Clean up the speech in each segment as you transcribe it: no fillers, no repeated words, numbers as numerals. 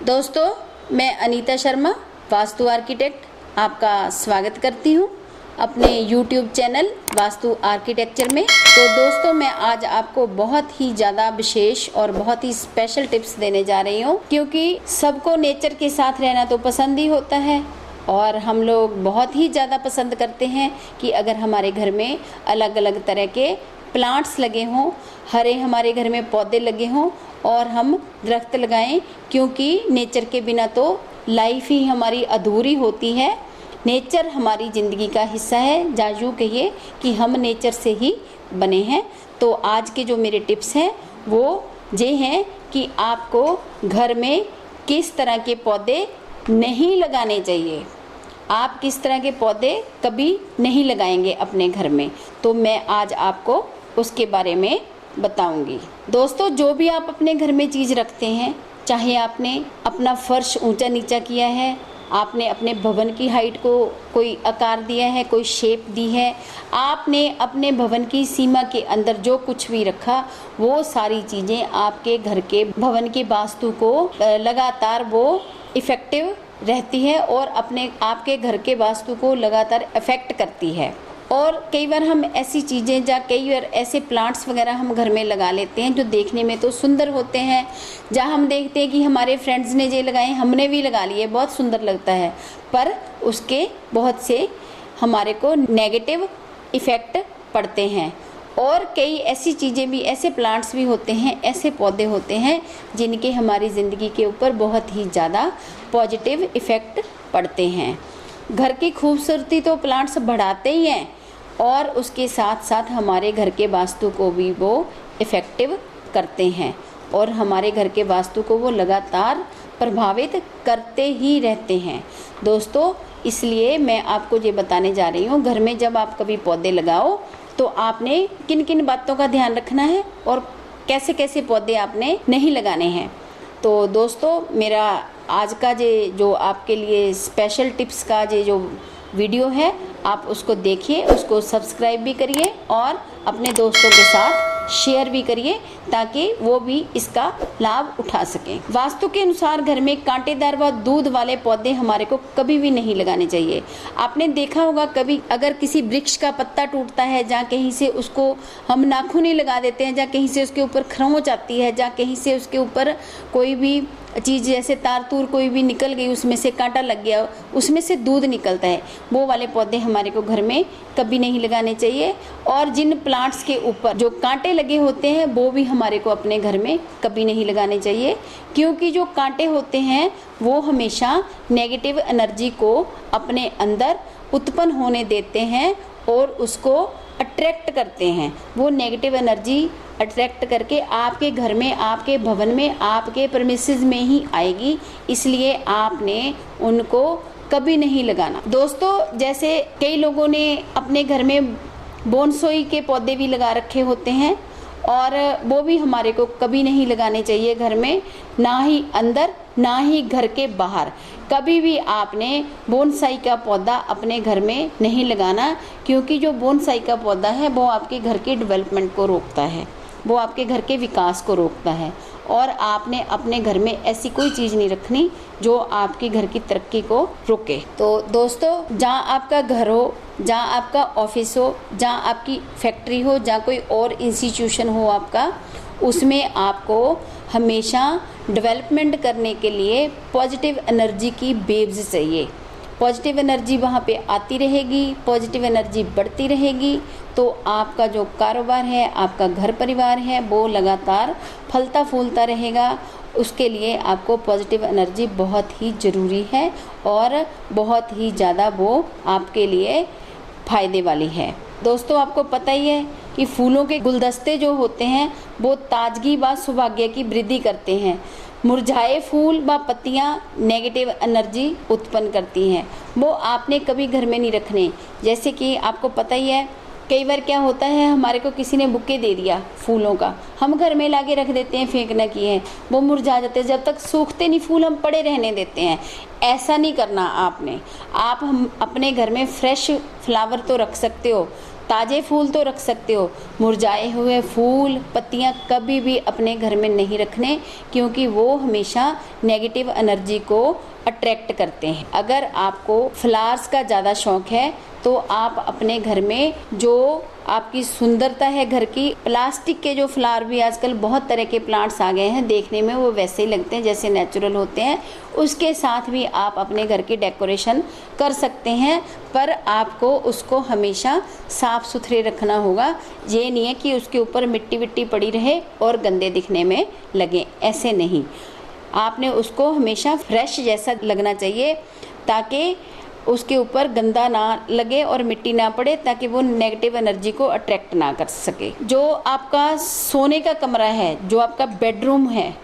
दोस्तों, मैं अनीता शर्मा, वास्तु आर्किटेक्ट, आपका स्वागत करती हूँ अपने YouTube चैनल वास्तु आर्किटेक्चर में। तो दोस्तों, मैं आज आपको बहुत ही ज़्यादा विशेष और बहुत ही स्पेशल टिप्स देने जा रही हूँ, क्योंकि सबको नेचर के साथ रहना तो पसंद ही होता है और हम लोग बहुत ही ज़्यादा पसंद करते हैं कि अगर हमारे घर में अलग अलग तरह के प्लांट्स लगे हों, हरे हमारे घर में पौधे लगे हों और हम दरख्त लगाएं, क्योंकि नेचर के बिना तो लाइफ ही हमारी अधूरी होती है। नेचर हमारी ज़िंदगी का हिस्सा है, या यूँ कहिए कि हम नेचर से ही बने हैं। तो आज के जो मेरे टिप्स हैं वो ये हैं कि आपको घर में किस तरह के पौधे नहीं लगाने चाहिए। आप किस तरह के पौधे कभी नहीं लगाएंगे अपने घर में, तो मैं आज आपको उसके बारे में बताऊंगी। दोस्तों, जो भी आप अपने घर में चीज़ रखते हैं, चाहे आपने अपना फर्श ऊंचा नीचा किया है, आपने अपने भवन की हाइट को कोई आकार दिया है, कोई शेप दी है, आपने अपने भवन की सीमा के अंदर जो कुछ भी रखा, वो सारी चीज़ें आपके घर के भवन के वास्तु को लगातार वो इफ़ेक्टिव रहती है और अपने आपके घर के वास्तु को लगातार अफेक्ट करती है। और कई बार हम ऐसी चीज़ें या कई बार ऐसे प्लांट्स वगैरह हम घर में लगा लेते हैं जो देखने में तो सुंदर होते हैं, जहाँ हम देखते हैं कि हमारे फ्रेंड्स ने ये लगाए, हमने भी लगा लिए, बहुत सुंदर लगता है, पर उसके बहुत से हमारे को नेगेटिव इफ़ेक्ट पड़ते हैं। और कई ऐसी चीज़ें भी, ऐसे प्लांट्स भी होते हैं, ऐसे पौधे होते हैं जिनके हमारी ज़िंदगी के ऊपर बहुत ही ज़्यादा पॉजिटिव इफ़ेक्ट पड़ते हैं। घर की खूबसूरती तो प्लांट्स बढ़ाते ही हैं और उसके साथ साथ हमारे घर के वास्तु को भी वो इफ़ेक्टिव करते हैं और हमारे घर के वास्तु को वो लगातार प्रभावित करते ही रहते हैं। दोस्तों, इसलिए मैं आपको ये बताने जा रही हूँ, घर में जब आप कभी पौधे लगाओ तो आपने किन किन बातों का ध्यान रखना है और कैसे कैसे पौधे आपने नहीं लगाने हैं। तो दोस्तों, मेरा आज का जो आपके लिए स्पेशल टिप्स का जो वीडियो है, आप उसको देखिए, उसको सब्सक्राइब भी करिए और अपने दोस्तों के साथ शेयर भी करिए ताकि वो भी इसका लाभ उठा सकें। वास्तु के अनुसार घर में कांटेदार व दूध वाले पौधे हमारे को कभी भी नहीं लगाने चाहिए। आपने देखा होगा कभी अगर किसी वृक्ष का पत्ता टूटता है, जहाँ कहीं से उसको हम नाखून ही लगा देते हैं, जहाँ कहीं से उसके ऊपर खरोंच आती है, जहाँ कहीं से उसके ऊपर कोई भी चीज़ जैसे तार तूर कोई भी निकल गई, उसमें से कांटा लग गया, उसमें से दूध निकलता है, वो वाले पौधे हमारे को घर में कभी नहीं लगाने चाहिए। और जिन प्लांट्स के ऊपर जो कांटे लगे होते हैं वो भी हमारे को अपने घर में कभी नहीं लगाने चाहिए, क्योंकि जो कांटे होते हैं वो हमेशा नेगेटिव एनर्जी को अपने अंदर उत्पन्न होने देते हैं और उसको अट्रैक्ट करते हैं। वो नेगेटिव एनर्जी अट्रैक्ट करके आपके घर में, आपके भवन में, आपके प्रेमिसेस में ही आएगी, इसलिए आपने उनको कभी नहीं लगाना। दोस्तों, जैसे कई लोगों ने अपने घर में बोनसोई के पौधे भी लगा रखे होते हैं और वो भी हमारे को कभी नहीं लगाने चाहिए घर में, ना ही अंदर ना ही घर के बाहर। कभी भी आपने बोनसाई का पौधा अपने घर में नहीं लगाना, क्योंकि जो बोनसाई का पौधा है वो आपके घर के डेवलपमेंट को रोकता है, वो आपके घर के विकास को रोकता है और आपने अपने घर में ऐसी कोई चीज़ नहीं रखनी जो आपके घर की तरक्की को रोके। तो दोस्तों, जहाँ आपका घर हो, जहाँ आपका ऑफिस हो, जहाँ आपकी फैक्ट्री हो, जहाँ कोई और इंस्टीट्यूशन हो आपका, उसमें आपको हमेशा डेवलपमेंट करने के लिए पॉजिटिव एनर्जी की वेव्स चाहिए। पॉजिटिव एनर्जी वहाँ पे आती रहेगी, पॉजिटिव एनर्जी बढ़ती रहेगी, तो आपका जो कारोबार है, आपका घर परिवार है, वो लगातार फलता फूलता रहेगा। उसके लिए आपको पॉजिटिव एनर्जी बहुत ही ज़रूरी है और बहुत ही ज़्यादा वो आपके लिए फ़ायदे वाली है। दोस्तों, आपको पता ही है कि फूलों के गुलदस्ते जो होते हैं वो ताजगी व सौभाग्य की वृद्धि करते हैं। मुरझाए फूल व पत्तियाँ नेगेटिव एनर्जी उत्पन्न करती हैं, वो आपने कभी घर में नहीं रखने। जैसे कि आपको पता ही है, कई बार क्या होता है, हमारे को किसी ने बुके दे दिया फूलों का, हम घर में लाके रख देते हैं, फेंकना किए हैं, वो मुरझा जाते हैं, जब तक सूखते नहीं फूल हम पड़े रहने देते हैं। ऐसा नहीं करना आपने। आप हम अपने घर में फ्रेश फ्लावर तो रख सकते हो, ताज़े फूल तो रख सकते हो, मुरझाए हुए फूल पत्तियां कभी भी अपने घर में नहीं रखने, क्योंकि वो हमेशा नेगेटिव एनर्जी को अट्रैक्ट करते हैं। अगर आपको फ्लावर्स का ज़्यादा शौक है तो आप अपने घर में जो आपकी सुंदरता है घर की, प्लास्टिक के जो फ्लावर भी आजकल बहुत तरह के प्लांट्स आ गए हैं, देखने में वो वैसे ही लगते हैं जैसे नेचुरल होते हैं, उसके साथ भी आप अपने घर की डेकोरेशन कर सकते हैं। पर आपको उसको हमेशा साफ़ सुथरे रखना होगा। ये नहीं है कि उसके ऊपर मिट्टी विट्टी पड़ी रहे और गंदे दिखने में लगे, ऐसे नहीं। आपने उसको हमेशा फ्रेश जैसा लगना चाहिए, ताकि उसके ऊपर गंदा ना लगे और मिट्टी ना पड़े, ताकि वो नेगेटिव एनर्जी को अट्रैक्ट ना कर सके। जो आपका सोने का कमरा है, जो आपका बेडरूम है,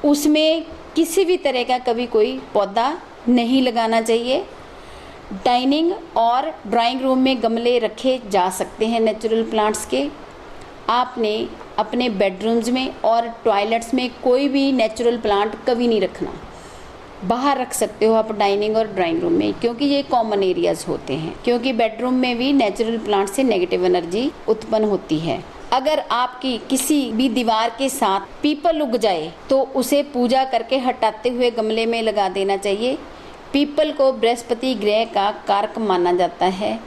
उसमें किसी भी तरह का कभी कोई पौधा नहीं लगाना चाहिए। डाइनिंग और ड्राइंग रूम में गमले रखे जा सकते हैं नेचुरल प्लांट्स के। आपने अपने बेडरूम्स में और टॉयलेट्स में कोई भी नेचुरल प्लांट कभी नहीं रखना। बाहर रख सकते हो आप डाइनिंग और ड्राइंग रूम में, क्योंकि ये कॉमन एरियाज होते हैं, क्योंकि बेडरूम में भी नेचुरल प्लांट से नेगेटिव एनर्जी उत्पन्न होती है। अगर आपकी किसी भी दीवार के साथ पीपल उग जाए तो उसे पूजा करके हटाते हुए गमले में लगा देना चाहिए। पीपल को बृहस्पति ग्रह का कारक माना जाता है।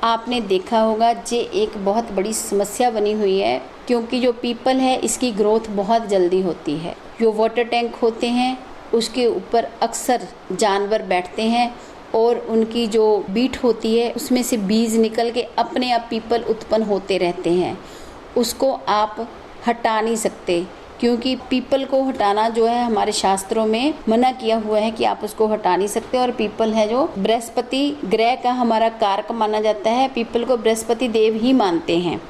आपने देखा होगा ये एक बहुत बड़ी समस्या बनी हुई है, क्योंकि जो पीपल है इसकी ग्रोथ बहुत जल्दी होती है। जो वाटर टैंक होते हैं उसके ऊपर अक्सर जानवर बैठते हैं और उनकी जो बीट होती है उसमें से बीज निकल के अपने आप पीपल उत्पन्न होते रहते हैं। उसको आप हटा नहीं सकते, क्योंकि पीपल को हटाना जो है हमारे शास्त्रों में मना किया हुआ है कि आप उसको हटा नहीं सकते। और पीपल है जो बृहस्पति ग्रह का हमारा कारक माना जाता है। पीपल को बृहस्पति देव ही मानते हैं,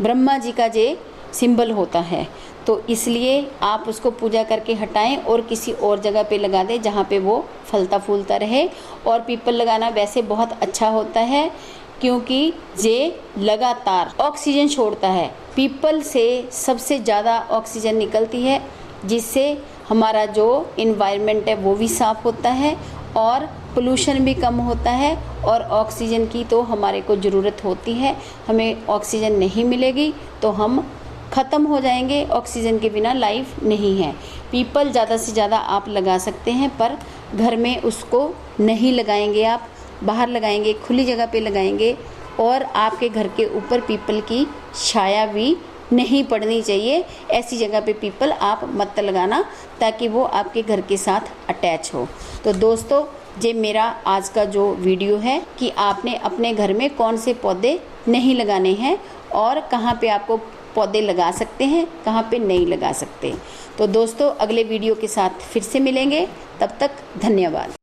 ब्रह्मा जी का ये सिंबल होता है, तो इसलिए आप उसको पूजा करके हटाएं और किसी और जगह पे लगा दें जहाँ पे वो फलता फूलता रहे। और पीपल लगाना वैसे बहुत अच्छा होता है, क्योंकि ये लगातार ऑक्सीजन छोड़ता है। पीपल से सबसे ज़्यादा ऑक्सीजन निकलती है, जिससे हमारा जो इन्वायरमेंट है वो भी साफ होता है और पोल्यूशन भी कम होता है। और ऑक्सीजन की तो हमारे को ज़रूरत होती है, हमें ऑक्सीजन नहीं मिलेगी तो हम ख़त्म हो जाएंगे। ऑक्सीजन के बिना लाइफ नहीं है। पीपल ज़्यादा से ज़्यादा आप लगा सकते हैं, पर घर में उसको नहीं लगाएंगे, आप बाहर लगाएंगे, खुली जगह पे लगाएंगे। और आपके घर के ऊपर पीपल की छाया भी नहीं पड़नी चाहिए। ऐसी जगह पे पीपल आप मत लगाना, ताकि वो आपके घर के साथ अटैच हो। तो दोस्तों, ये मेरा आज का जो वीडियो है कि आपने अपने घर में कौन से पौधे नहीं लगाने हैं और कहाँ पे आपको पौधे लगा सकते हैं, कहाँ पे नहीं लगा सकते। तो दोस्तों, अगले वीडियो के साथ फिर से मिलेंगे, तब तक धन्यवाद।